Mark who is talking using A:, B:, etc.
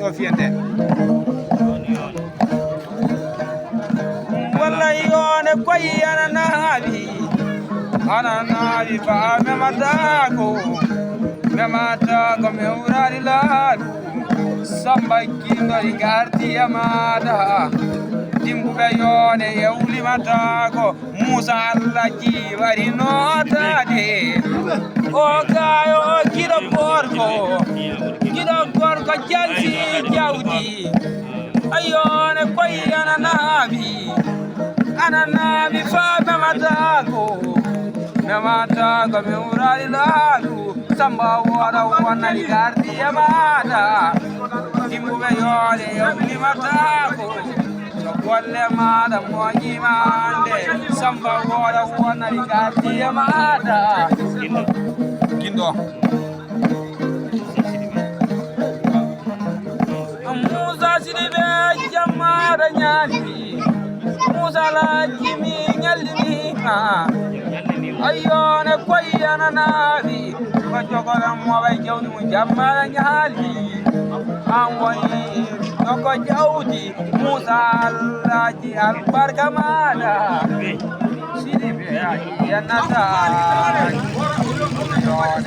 A: ɗo fiyete wallahi yone koyi ananaɓi fa mematako mi wurani laaɗu samba kindori gardiya maɗa dimbuɓe yone yewlimatako Musa Allah jiwari notade o gayo giɗo gorko jalsi jawdi ayone koyi ananaɓi fa mematako mi wurani laaɗu samba woɗa wonnani gardiya maɗa dimbuɓe yone yewlimatako to golle maɗa moƴimande samba woɗa wonnani gardiya maɗa guindo Musa Sidiɓe jammaɗa ñaami Musa lajimi ñallimi ayone koyi ananaɓi ko jogoɗon moɓay jawdi mum jammaɗa ñaali an woni ɗoko jawdi Musa Allaji albarka maɗa Sidiɓe yannata yone